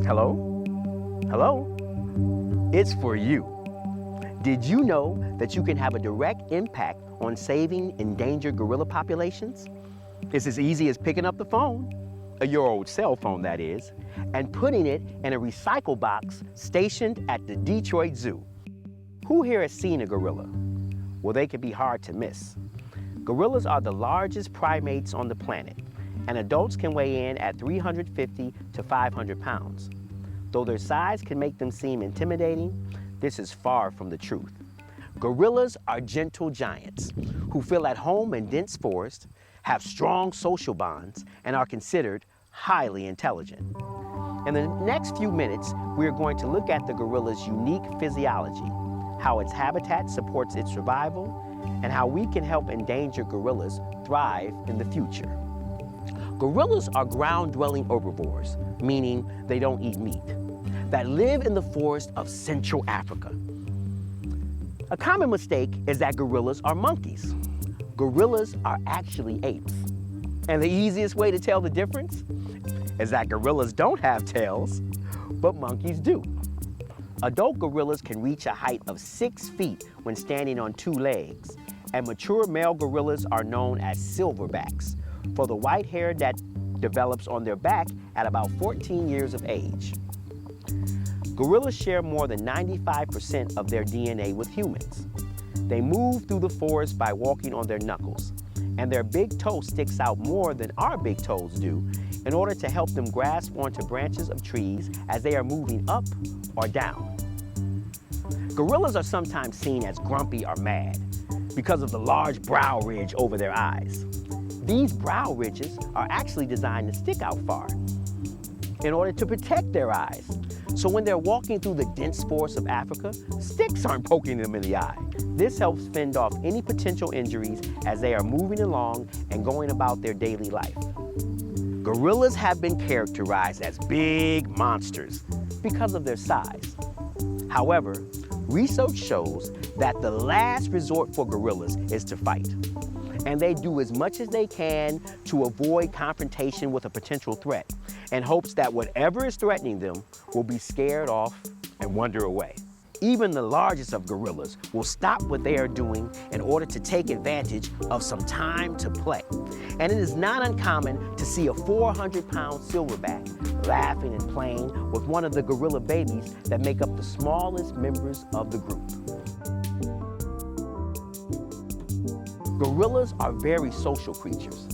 Hello? Hello? It's for you. Did you know that you can have a direct impact on saving endangered gorilla populations? It's as easy as picking up the phone, your old cell phone that is, and putting it in a recycle box stationed at the Detroit Zoo. Who here has seen a gorilla? Well, they can be hard to miss. Gorillas are the largest primates on the planet, and adults can weigh in at 350 to 500 pounds. Though their size can make them seem intimidating, this is far from the truth. Gorillas are gentle giants who feel at home in dense forests, have strong social bonds, and are considered highly intelligent. In the next few minutes, we are going to look at the gorilla's unique physiology, how its habitat supports its survival, and how we can help endangered gorillas thrive in the future. Gorillas are ground-dwelling herbivores, meaning they don't eat meat, that live in the forest of Central Africa. A common mistake is that gorillas are monkeys. Gorillas are actually apes. And the easiest way to tell the difference is that gorillas don't have tails, but monkeys do. Adult gorillas can reach a height of 6 feet when standing on 2 legs, and mature male gorillas are known as silverbacks for the white hair that develops on their back at about 14 years of age. Gorillas share more than 95% of their DNA with humans. They move through the forest by walking on their knuckles, and their big toe sticks out more than our big toes do in order to help them grasp onto branches of trees as they are moving up or down. Gorillas are sometimes seen as grumpy or mad because of the large brow ridge over their eyes. These brow ridges are actually designed to stick out far in order to protect their eyes. So when they're walking through the dense forests of Africa, sticks aren't poking them in the eye. This helps fend off any potential injuries as they are moving along and going about their daily life. Gorillas have been characterized as big monsters because of their size. However, research shows that the last resort for gorillas is to fight, and they do as much as they can to avoid confrontation with a potential threat in hopes that whatever is threatening them will be scared off and wander away. Even the largest of gorillas will stop what they are doing in order to take advantage of some time to play. And it is not uncommon to see a 400-pound silverback laughing and playing with one of the gorilla babies that make up the smallest members of the group. Gorillas are very social creatures,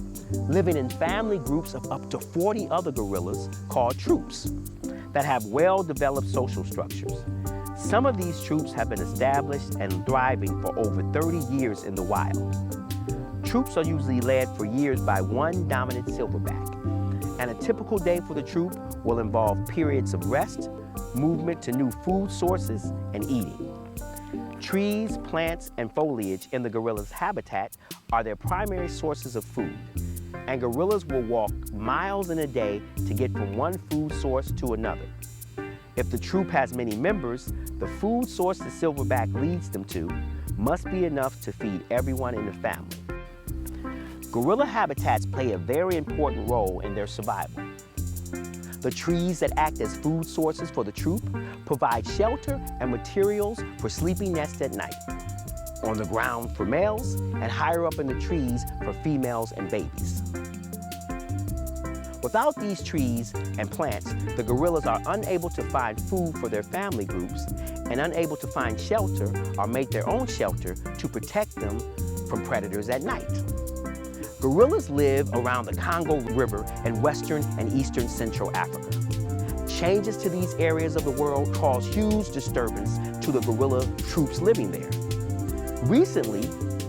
living in family groups of up to 40 other gorillas called troops that have well-developed social structures. Some of these troops have been established and thriving for over 30 years in the wild. Troops are usually led for years by one dominant silverback, and a typical day for the troop will involve periods of rest, movement to new food sources, and eating. Trees, plants, and foliage in the gorilla's habitat are their primary sources of food, and gorillas will walk miles in a day to get from one food source to another. If the troop has many members, the food source the silverback leads them to must be enough to feed everyone in the family. Gorilla habitats play a very important role in their survival. The trees that act as food sources for the troop provide shelter and materials for sleeping nests at night, on the ground for males, and higher up in the trees for females and babies. Without these trees and plants, the gorillas are unable to find food for their family groups and unable to find shelter or make their own shelter to protect them from predators at night. Gorillas live around the Congo River in western and eastern Central Africa. Changes to these areas of the world cause huge disturbance to the gorilla troops living there. Recently,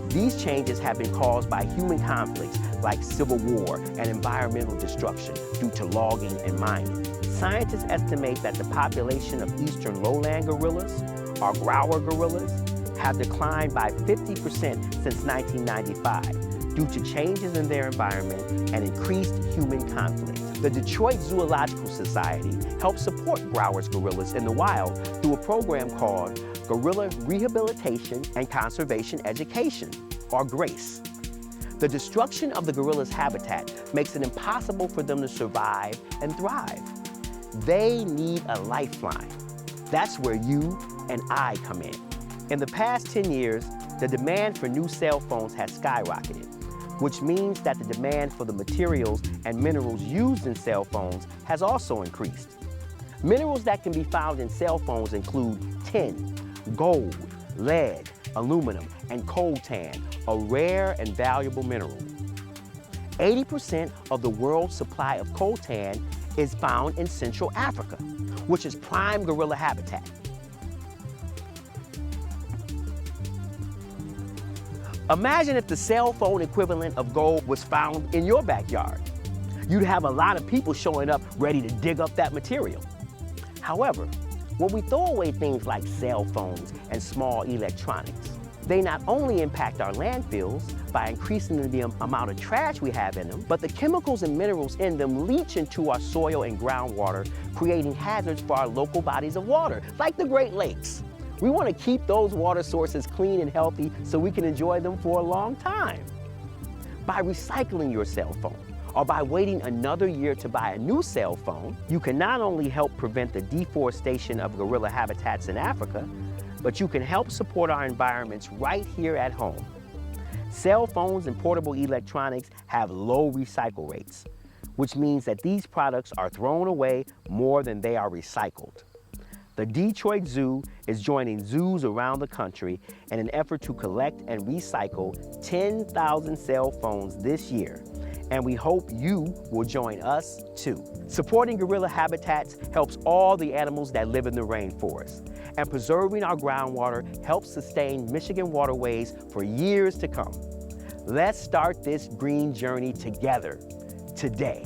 these changes have been caused by human conflicts like civil war and environmental destruction due to logging and mining. Scientists estimate that the population of eastern lowland gorillas, or grower gorillas, have declined by 50% since 1995 due to changes in their environment and increased human conflict. The Detroit Zoological Society helps support Growers gorillas in the wild through a program called Gorilla Rehabilitation and Conservation Education, or GRACE. The destruction of the gorilla's habitat makes it impossible for them to survive and thrive. They need a lifeline. That's where you and I come in. In the past 10 years, the demand for new cell phones has skyrocketed, which means that the demand for the materials and minerals used in cell phones has also increased. Minerals that can be found in cell phones include tin, gold, lead, aluminum, and coltan, a rare and valuable mineral. 80% of the world's supply of coltan is found in Central Africa, which is prime gorilla habitat. Imagine if the cell phone equivalent of gold was found in your backyard. You'd have a lot of people showing up ready to dig up that material. However, when we throw away things like cell phones and small electronics, they not only impact our landfills by increasing the amount of trash we have in them, but the chemicals and minerals in them leach into our soil and groundwater, creating hazards for our local bodies of water, like the Great Lakes. We want to keep those water sources clean and healthy so we can enjoy them for a long time. By recycling your cell phone, or by waiting another year to buy a new cell phone, you can not only help prevent the deforestation of gorilla habitats in Africa, but you can help support our environments right here at home. Cell phones and portable electronics have low recycle rates, which means that these products are thrown away more than they are recycled. The Detroit Zoo is joining zoos around the country in an effort to collect and recycle 10,000 cell phones this year, and we hope you will join us too. Supporting gorilla habitats helps all the animals that live in the rainforest, and preserving our groundwater helps sustain Michigan waterways for years to come. Let's start this green journey together, today.